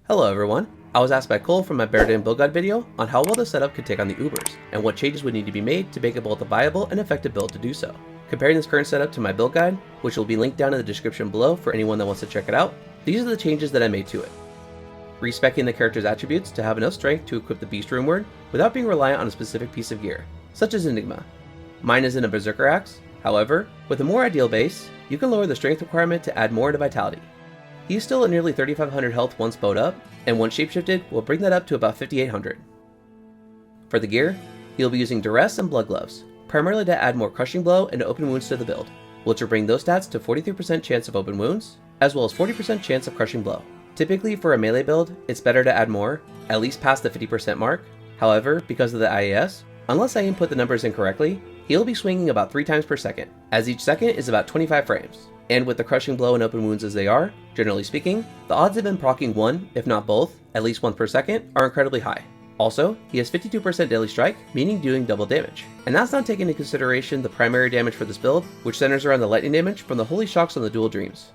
Hello everyone, I was asked by Cole from my BearDin build guide video on how well the setup could take on the Ubers, and what changes would need to be made to make it both a viable and effective build to do so. Comparing this current setup to my build guide, which will be linked down in the description below for anyone that wants to check it out, these are the changes that I made to it. Respecing the character's attributes to have enough strength to equip the Beast Runeward without being reliant on a specific piece of gear, such as Enigma. Mine isn't a Berserker Axe, however, with a more ideal base, you can lower the strength requirement to add more to Vitality. He's still at nearly 3500 health once bowed up, and once shapeshifted, we'll bring that up to about 5800. For the gear, he'll be using Duress and Blood Gloves, primarily to add more Crushing Blow and Open Wounds to the build, which will bring those stats to 43% chance of Open Wounds, as well as 40% chance of Crushing Blow. Typically for a melee build, it's better to add more, at least past the 50% mark. However, because of the IAS, unless I input the numbers incorrectly, he'll be swinging about 3 times per second, as each second is about 25 frames. And with the Crushing Blow and Open Wounds as they are, generally speaking, the odds of him proccing one, if not both, at least one per second, are incredibly high. Also, he has 52% daily strike, meaning doing double damage. And that's not taking into consideration the primary damage for this build, which centers around the lightning damage from the Holy Shocks on the Dual Dreams.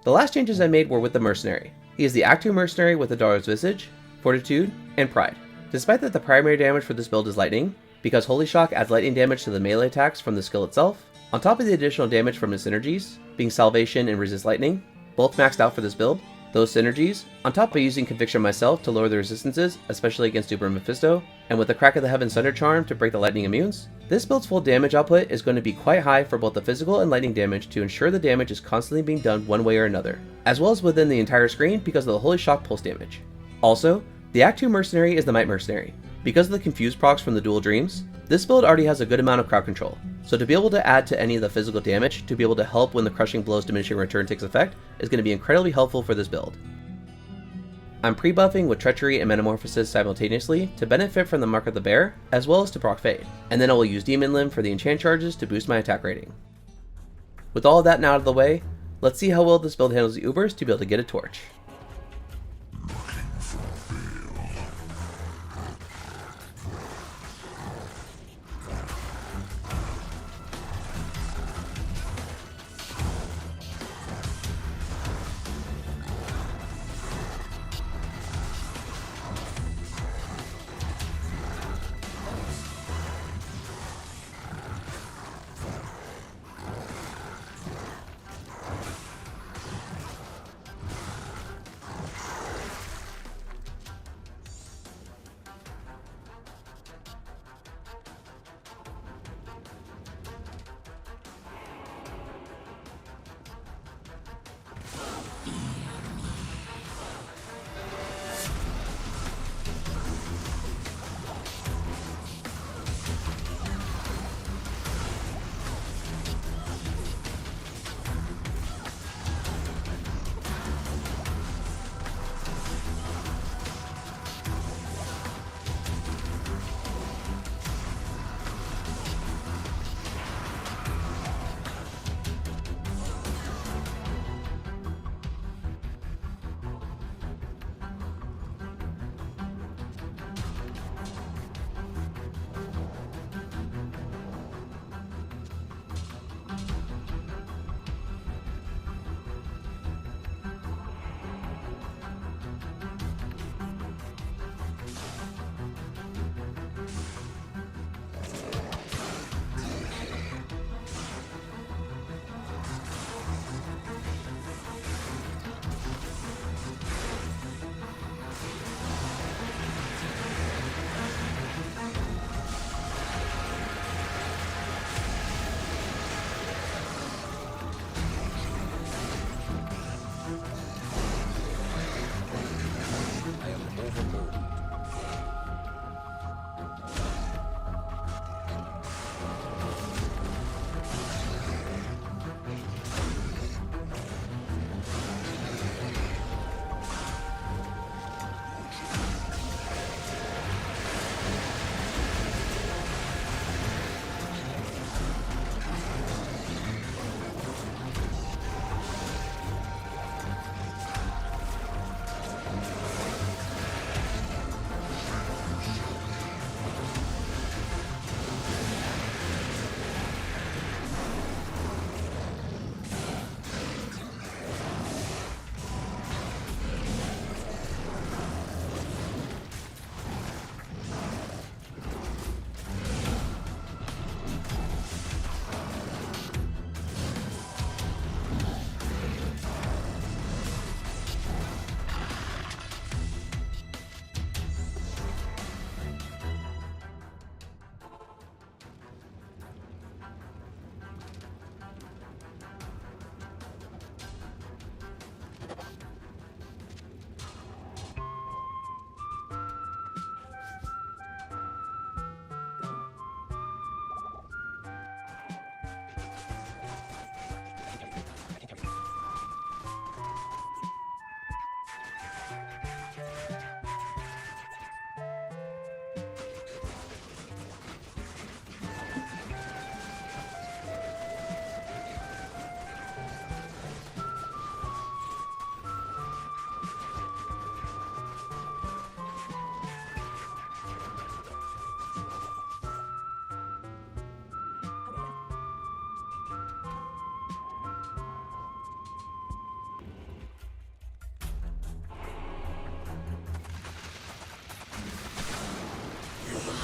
The last changes I made were with the Mercenary. He is the Act 2 Mercenary with Adaro's Visage, Fortitude, and Pride. Despite that the primary damage for this build is lightning, because Holy Shock adds lightning damage to the melee attacks from the skill itself, on top of the additional damage from his synergies, being Salvation and Resist Lightning, both maxed out for this build, those synergies, on top of using Conviction myself to lower the resistances, especially against Uber and Mephisto, and with the Crack of the Heaven Thunder Charm to break the lightning immunes, this build's full damage output is going to be quite high for both the physical and lightning damage to ensure the damage is constantly being done one way or another, as well as within the entire screen because of the Holy Shock pulse damage. Also, the Act 2 Mercenary is the Might Mercenary. Because of the Confused procs from the Dual Dreams, this build already has a good amount of crowd control, so to be able to add to any of the physical damage to be able to help when the Crushing Blow's diminishing return takes effect is going to be incredibly helpful for this build. I'm pre-buffing with Treachery and Metamorphosis simultaneously to benefit from the Mark of the Bear, as well as to proc Fade, and then I will use Demon Limb for the enchant charges to boost my attack rating. With all of that now out of the way, let's see how well this build handles the Ubers to be able to get a torch.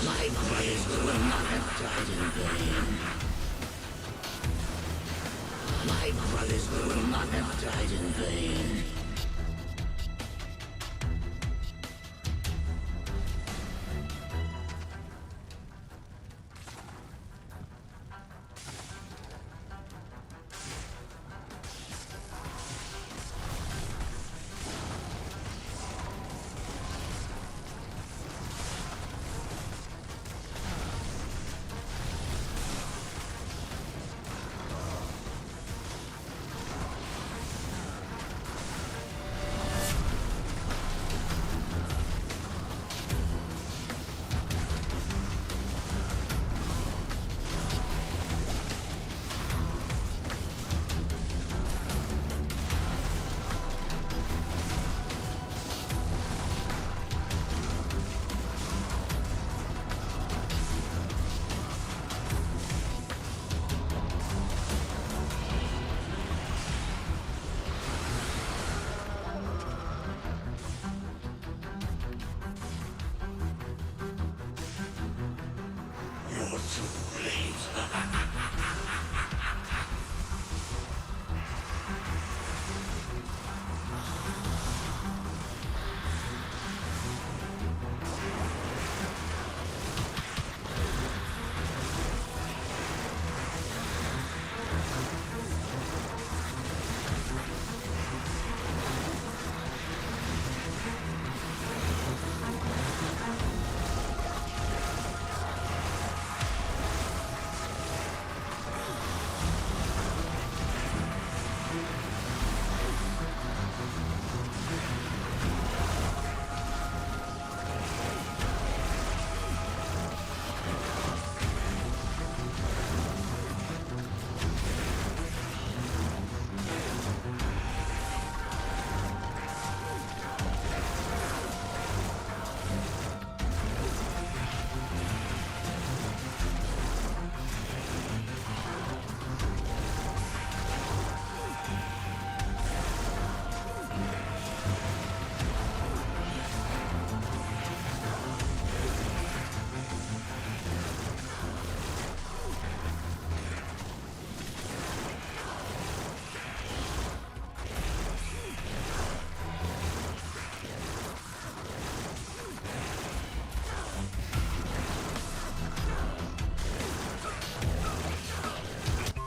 My brothers will not have died in vain. My brothers will not have died in vain.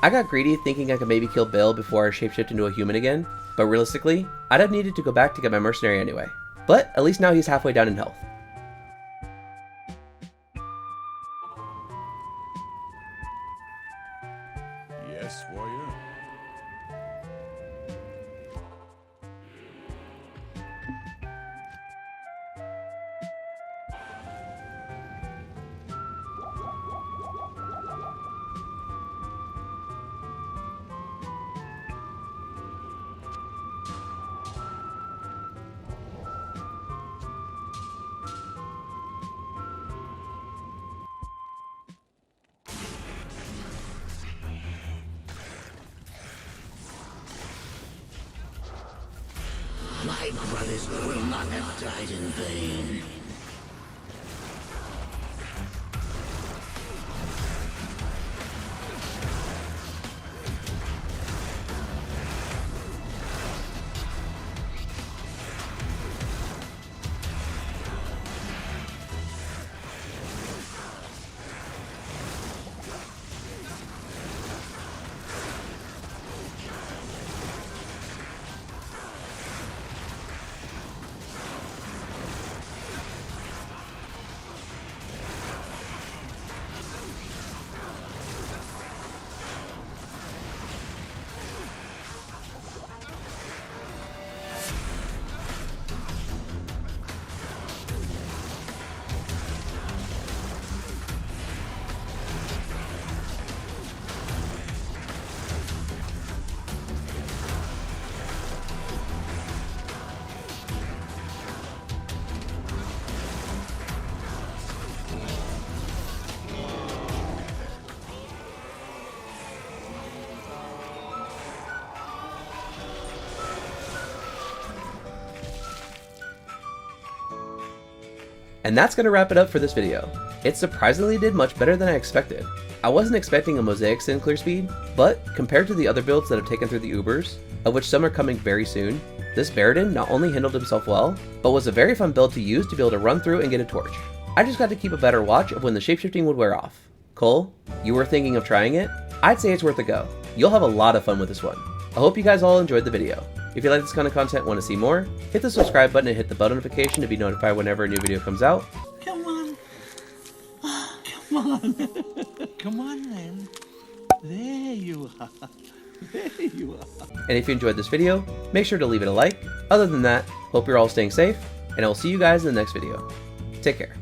I got greedy thinking I could maybe kill Baal before I shapeshift into a human again, but realistically, I'd have needed to go back to get my Mercenary anyway. But at least now he's halfway down in health. Yes, warrior. My brothers will not have died in vain. And that's going to wrap it up for this video. It surprisingly did much better than I expected. I wasn't expecting a Mosaic Sin clear speed, but compared to the other builds that have taken through the Ubers, of which some are coming very soon, this BearDin not only handled himself well, but was a very fun build to use to be able to run through and get a torch. I just got to keep a better watch of when the shapeshifting would wear off. Cole, you were thinking of trying it? I'd say it's worth a go. You'll have a lot of fun with this one. I hope you guys all enjoyed the video. If you like this kind of content and want to see more, hit the subscribe button and hit the bell notification to be notified whenever a new video comes out. Come on. Come on. Come on then. There you are. There you are. And if you enjoyed this video, make sure to leave it a like. Other than that, hope you're all staying safe, and I will see you guys in the next video. Take care.